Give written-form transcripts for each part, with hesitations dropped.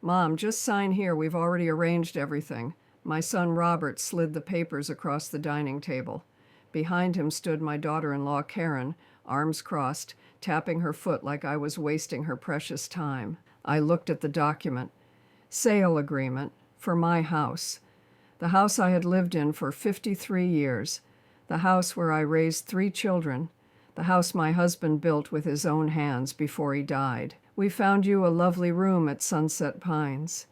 Mom, just sign here. We've already arranged everything. My son Robert slid the papers across the dining table. Behind him stood my daughter-in-law Karen, arms crossed, tapping her foot like I was wasting her precious time. I looked at the document. Sale agreement for my house. The house I had lived in for 53 years. The house where I raised 3 children. The house my husband built with his own hands before he died. We found you a lovely room at Sunset Pines,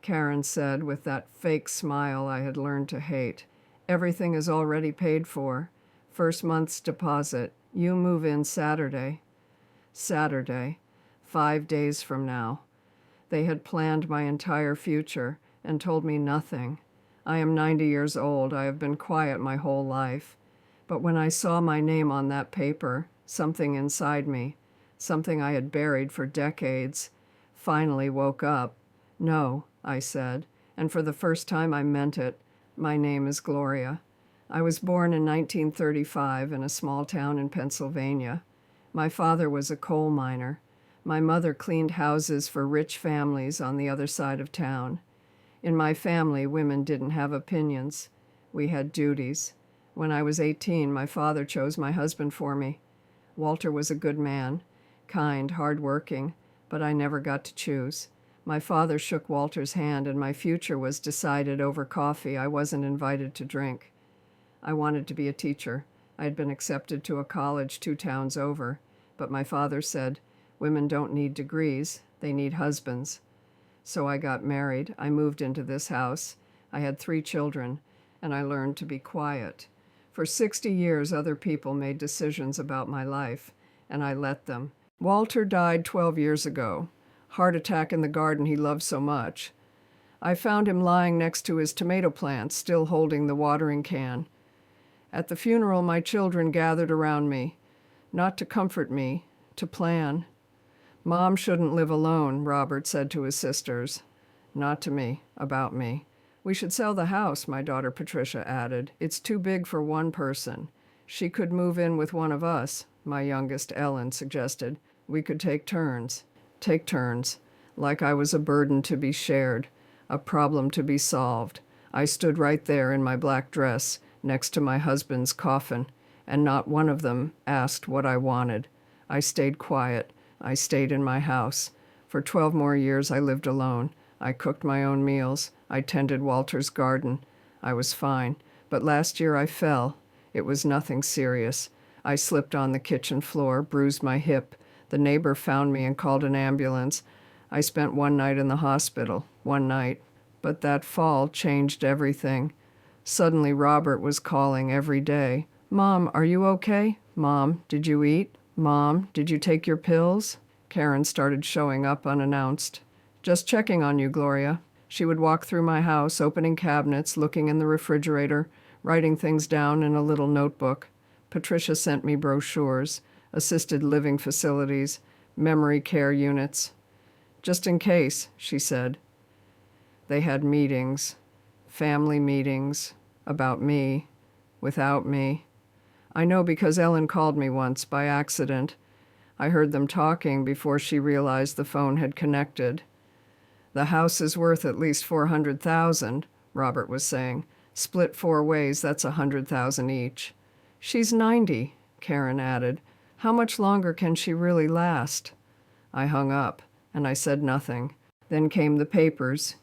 Karen said with that fake smile I had learned to hate. Everything is already paid for. First month's deposit. You move in Saturday. Saturday. 5 days from now. They had planned my entire future and told me nothing. I am 90 years old. I have been quiet my whole life. But when I saw my name on that paper, something inside me, something I had buried for decades, finally woke up. No, I said, and for the first time I meant it. My name is Gloria. I was born in 1935 in a small town in Pennsylvania. My father was a coal miner. My mother cleaned houses for rich families on the other side of town. In my family, women didn't have opinions. We had duties. When I was 18, my father chose my husband for me. Walter was a good man, kind, hard-working, but I never got to choose. My father shook Walter's hand, and my future was decided over coffee I wasn't invited to drink. I wanted to be a teacher. I had been accepted to a college 2 towns over, but my father said, "Women don't need degrees, they need husbands." So I got married. I moved into this house. I had 3 children, and I learned to be quiet. For 60 years, other people made decisions about my life, and I let them. Walter died 12 years ago. Heart attack in the garden he loved so much. I found him lying next to his tomato plants, still holding the watering can. At the funeral, my children gathered around me, not to comfort me, to plan. Mom shouldn't live alone, Robert said to his sisters. Not to me, about me. We should sell the house, my daughter Patricia added. It's too big for one person. She could move in with one of us, my youngest Ellen suggested. We could take turns. Take turns. Like I was a burden to be shared, a problem to be solved. I stood right there in my black dress, next to my husband's coffin, and not one of them asked what I wanted. I stayed quiet. I stayed in my house. For 12 more years I lived alone. I cooked my own meals. I tended Walter's garden. I was fine. But last year I fell. It was nothing serious. I slipped on the kitchen floor, bruised my hip. The neighbor found me and called an ambulance. I spent 1 night in the hospital. 1 night. But that fall changed everything. Suddenly Robert was calling every day. Mom, are you okay? Mom, did you eat? Mom, did you take your pills? Karen started showing up unannounced. Just checking on you, Gloria. She would walk through my house, opening cabinets, looking in the refrigerator, writing things down in a little notebook. Patricia sent me brochures, assisted living facilities, memory care units. Just in case, she said. They had meetings, family meetings, about me, without me. I know because Ellen called me once by accident. I heard them talking before she realized the phone had connected. The house is worth at least $400,000, Robert was saying. Split 4 ways, that's $100,000 each. She's 90, Karen added. How much longer can she really last? I hung up, and I said nothing. Then came the papers.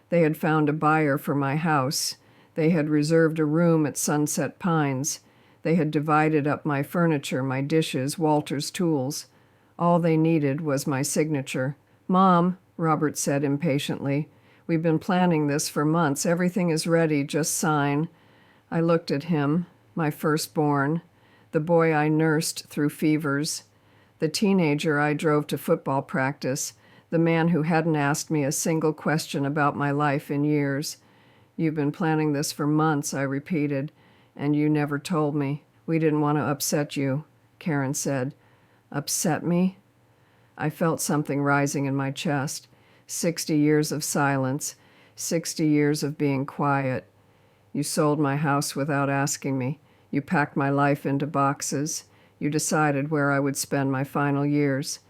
They had found a buyer for my house. They had reserved a room at Sunset Pines. They had divided up my furniture, my dishes, Walter's tools. All they needed was my signature. Mom, Robert said impatiently, we've been planning this for months. Everything is ready. Just sign. I looked at him, my firstborn, the boy I nursed through fevers, the teenager I drove to football practice, the man who hadn't asked me a single question about my life in years. You've been planning this for months, I repeated, and you never told me. We didn't want to upset you, Karen said. Upset me? I felt something rising in my chest. 60 years of silence, 60 years of being quiet. You sold my house without asking me. You packed my life into boxes. You decided where I would spend my final years.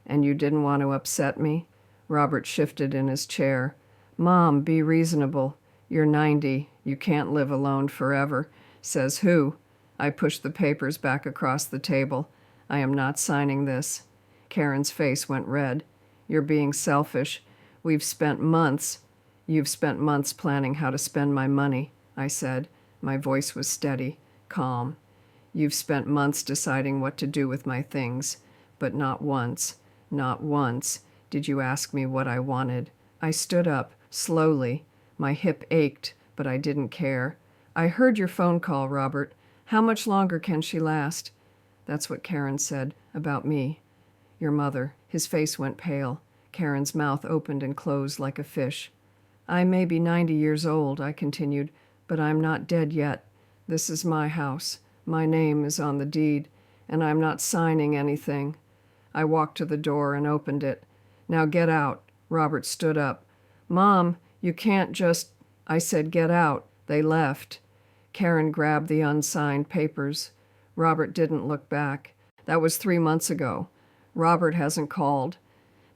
And you didn't want to upset me Robert shifted in his chair. Mom, be reasonable. You're 90. You can't live alone forever. Says who? I pushed the papers back across the table. I am not signing this. Karen's face went red. You're being selfish. You've spent months planning how to spend my money, I said. My voice was steady, calm. You've spent months deciding what to do with my things, but not once did you ask me what I wanted. I stood up, slowly. My hip ached, but I didn't care. I heard your phone call, Robert. How much longer can she last? That's what Karen said about me. Your mother. His face went pale. Karen's mouth opened and closed like a fish. I may be 90 years old, I continued, but I'm not dead yet. This is my house. My name is on the deed, and I'm not signing anything. I walked to the door and opened it. Now get out. Robert stood up. Mom, you can't just... I said, get out. They left. Karen grabbed the unsigned papers. Robert didn't look back. That was 3 months ago. Robert hasn't called.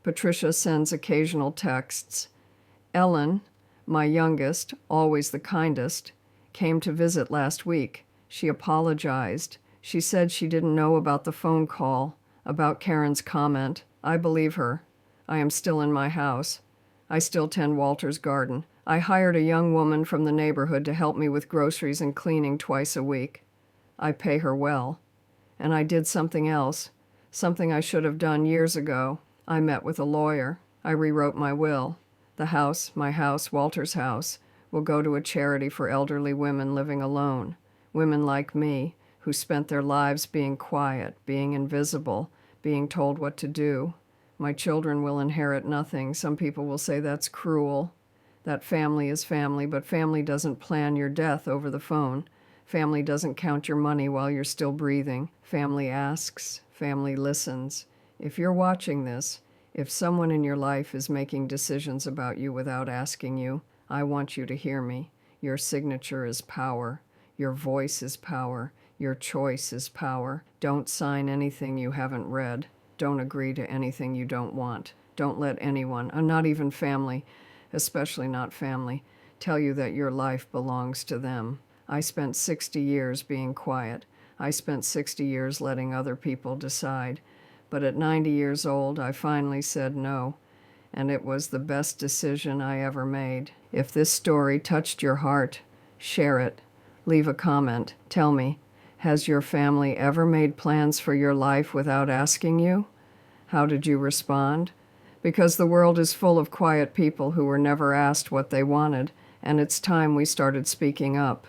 Patricia sends occasional texts. Ellen, my youngest, always the kindest, came to visit last week. She apologized. She said she didn't know about the phone call, about Karen's comment. I believe her. I am still in my house. I still tend Walter's garden. I hired a young woman from the neighborhood to help me with groceries and cleaning twice a week. I pay her well. And I did something else, something I should have done years ago. I met with a lawyer. I rewrote my will. The house, my house, Walter's house, will go to a charity for elderly women living alone, women like me, who spent their lives being quiet, being invisible, being told what to do. My children will inherit nothing. Some people will say that's cruel, that family is family, but family doesn't plan your death over the phone. Family doesn't count your money while you're still breathing. Family asks, family listens. If you're watching this, if someone in your life is making decisions about you without asking you, I want you to hear me. Your signature is power. Your voice is power. Your choice is power. Don't sign anything you haven't read. Don't agree to anything you don't want. Don't let anyone, not even family, especially not family, tell you that your life belongs to them. I spent 60 years being quiet. I spent 60 years letting other people decide. But at 90 years old, I finally said no, and it was the best decision I ever made. If this story touched your heart, share it. Leave a comment. Tell me, has your family ever made plans for your life without asking you? How did you respond? Because the world is full of quiet people who were never asked what they wanted, and it's time we started speaking up.